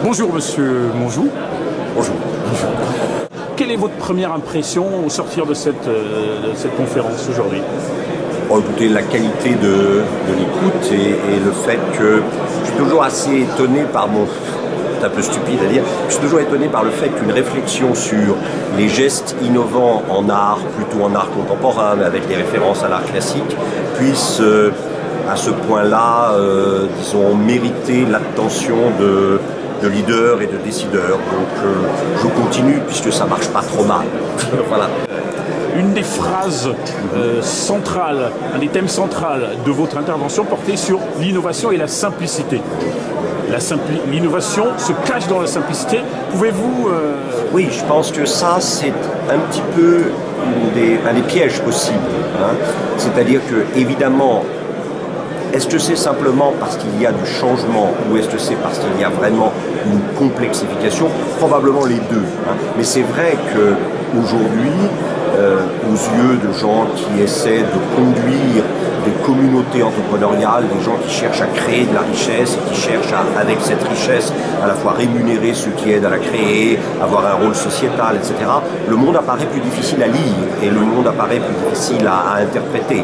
Bonjour Monsieur Monjou. Bonjour. Quelle est votre première impression au sortir de cette conférence aujourd'hui? Bon, écoutez, la qualité de l'écoute et le fait que je suis toujours assez étonné par c'est un peu stupide à dire, je suis toujours étonné par le fait qu'une réflexion sur les gestes innovants en art, plutôt en art contemporain, mais avec des références à l'art classique, puisse à ce point-là, disons, mériter l'attention de leaders et de décideurs. Donc je continue puisque ça marche pas trop mal. Voilà. Une des phrases centrales, un des thèmes centraux de votre intervention portait sur l'innovation et la simplicité. L'innovation se cache dans la simplicité. Pouvez-vous... Oui, je pense que ça, c'est un petit peu un des pièges possibles. Hein. C'est-à-dire que, évidemment, est-ce que c'est simplement parce qu'il y a du changement ou est-ce que c'est parce qu'il y a vraiment une complexification? Probablement les deux. Hein. Mais c'est vrai qu'aujourd'hui, aux yeux de gens qui essaient de conduire des communautés entrepreneuriales, des gens qui cherchent à créer de la richesse et qui cherchent avec cette richesse à la fois rémunérer ceux qui aident à la créer, avoir un rôle sociétal, etc. Le monde apparaît plus difficile à lire et le monde apparaît plus difficile à interpréter.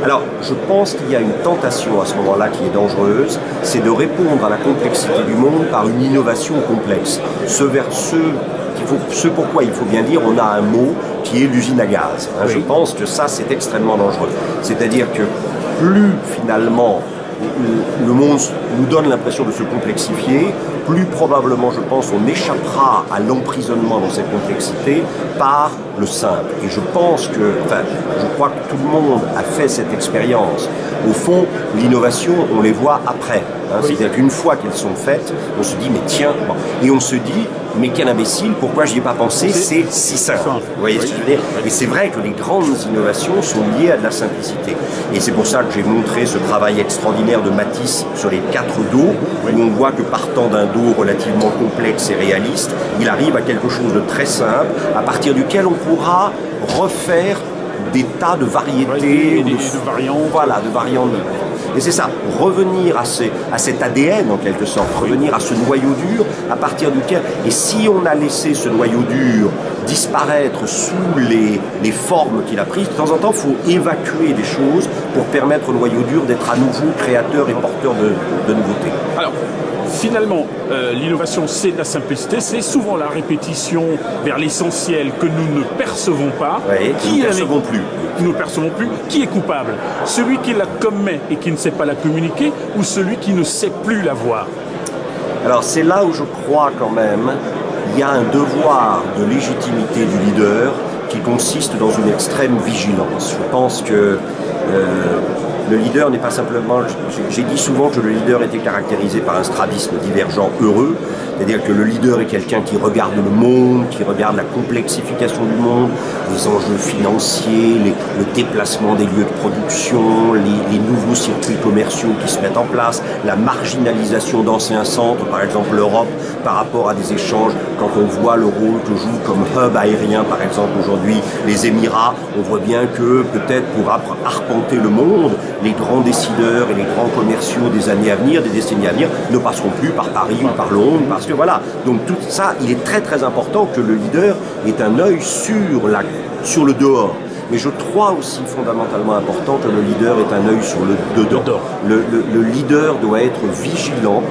Alors, je pense qu'il y a une tentation à ce moment-là qui est dangereuse, c'est de répondre à la complexité du monde par une innovation complexe. Ce pourquoi il faut bien dire, on a un mot qui est l'usine à gaz. Hein. Oui. Je pense que ça, c'est extrêmement dangereux. C'est-à-dire que plus, finalement, le monde nous donne l'impression de se complexifier, plus probablement, je pense, on échappera à l'emprisonnement dans cette complexité par le simple. Et je pense je crois que tout le monde a fait cette expérience. Au fond, l'innovation, on les voit après. Hein. Oui. C'est-à-dire qu'une fois qu'elles sont faites, on se dit, mais tiens, bon. Et on se dit, mais quel imbécile, pourquoi je n'y ai pas pensé, c'est si simple. Vous voyez ce que je veux dire? Et c'est vrai que les grandes innovations sont liées à de la simplicité. Et c'est pour ça que j'ai montré ce travail extraordinaire de Matisse sur les 4 dos, où on voit que partant d'un dos relativement complexe et réaliste, il arrive à quelque chose de très simple, à partir duquel on pourra refaire des tas de variétés, de variantes. Voilà, de variantes. Et c'est ça, revenir à cet ADN en quelque sorte, revenir à ce noyau dur à partir duquel, et si on a laissé ce noyau dur disparaître sous les formes qu'il a prises, de temps en temps il faut évacuer des choses pour permettre au noyau dur d'être à nouveau créateur et porteur de nouveautés. Alors, finalement, l'innovation, c'est de la simplicité, c'est souvent la répétition vers l'essentiel que nous ne percevons pas. Oui, nous ne percevons plus. Qui est coupable? Celui qui la commet et qui ne sait pas la communiquer ou celui qui ne sait plus la voir? Alors c'est là où je crois quand même, il y a un devoir de légitimité du leader qui consiste dans une extrême vigilance. Je pense que le leader n'est pas simplement... J'ai dit souvent que le leader était caractérisé par un strabisme divergent heureux, c'est-à-dire que le leader est quelqu'un qui regarde le monde, qui regarde la complexification du monde, les enjeux financiers, le déplacement des lieux de production, les nouveaux circuits commerciaux qui se mettent en place, la marginalisation d'anciens centres, par exemple l'Europe, par rapport à des échanges. Quand on voit le rôle que jouent comme hub aérien, par exemple aujourd'hui les Émirats, on voit bien que peut-être pour arpenter le monde, les grands décideurs et les grands commerciaux des années à venir, des décennies à venir, ne passeront plus par Paris ou par Londres, parce que voilà. Donc tout ça, il est très très important que le leader ait un œil sur le dehors. Mais je crois aussi fondamentalement important que le leader ait un œil sur le dedans. Le leader doit être vigilant.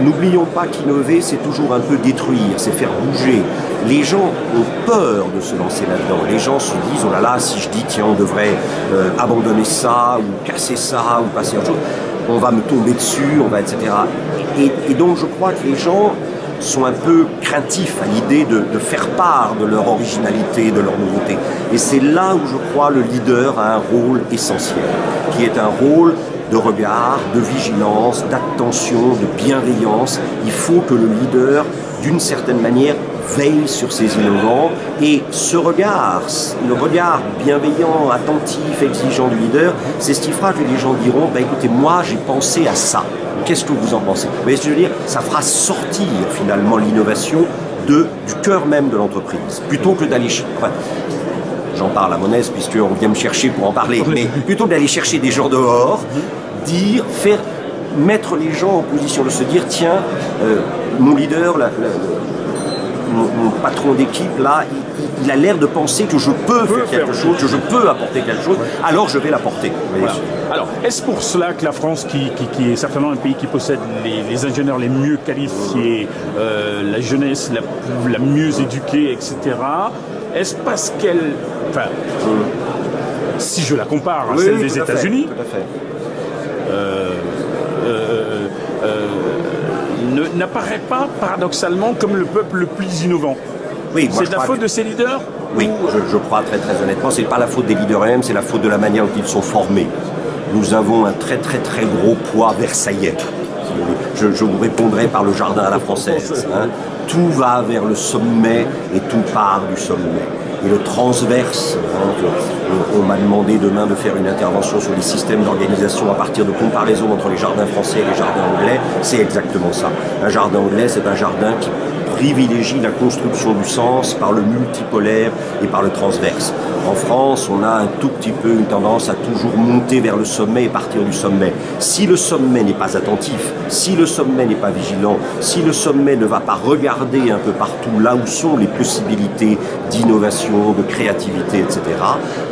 N'oublions pas qu'innover, c'est toujours un peu détruire, c'est faire bouger. Les gens ont peur de se lancer là-dedans. Les gens se disent, oh là là, si je dis, tiens, on devrait abandonner ça, ou casser ça, ou passer à autre chose, on va me tomber dessus, etc. Et donc, je crois que les gens sont un peu craintifs à l'idée de faire part de leur originalité, de leur nouveauté. Et c'est là où je crois le leader a un rôle essentiel, qui est un rôle de regard, de vigilance, d'attention, de bienveillance. Il faut que le leader, d'une certaine manière, veille sur ces innovants et ce regard, le regard bienveillant, attentif, exigeant du leader, c'est ce qui fera que les gens diront écoutez, moi j'ai pensé à ça, qu'est-ce que vous en pensez? Vous voyez ce que je veux dire? Ça fera sortir finalement l'innovation du cœur même de l'entreprise, plutôt que d'aller... J'en parle à mon aise puisqu'on vient me chercher pour en parler, mais plutôt que d'aller chercher des gens dehors, faire mettre les gens en position de se dire, tiens, mon leader, mon patron d'équipe, là, il a l'air de penser que je peux faire quelque chose, que je peux apporter quelque chose, alors je vais l'apporter. Voilà. Alors, est-ce pour cela que la France, qui est certainement un pays qui possède les ingénieurs les mieux qualifiés, la jeunesse la mieux éduquée, etc., est-ce parce qu'elle... Enfin, si je la compare à celle des États-Unis, n'apparaît pas paradoxalement comme le peuple le plus innovant. Oui, c'est de la faute de ces leaders? Oui, je crois très honnêtement, c'est pas la faute des leaders eux-mêmes, c'est la faute de la manière dont ils sont formés. Nous avons un très gros poids versaillais. Je vous répondrai par le jardin à la française. Hein. Tout va vers le sommet et tout part du sommet. Et le transverse, hein, on m'a demandé demain de faire une intervention sur les systèmes d'organisation à partir de comparaisons entre les jardins français et les jardins anglais, c'est exactement ça. Un jardin anglais, c'est un jardin qui privilégie la construction du sens par le multipolaire et par le transverse. En France, on a un tout petit peu une tendance à toujours monter vers le sommet et partir du sommet. Si le sommet n'est pas attentif, si le sommet n'est pas vigilant, si le sommet ne va pas regarder un peu partout là où sont les possibilités d'innovation, de créativité, etc.,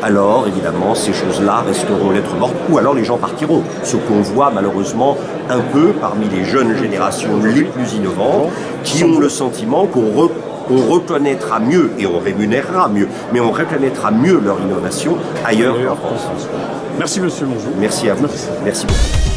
alors évidemment ces choses-là resteront lettres mortes ou alors les gens partiront. Ce qu'on voit malheureusement un peu parmi les jeunes générations les plus innovantes qui ont le sentiment qu'on reconnaîtra mieux et on rémunérera mieux, mais on reconnaîtra mieux leur innovation ailleurs qu'en France. Merci Monsieur Mongeau. Merci à vous. Merci beaucoup.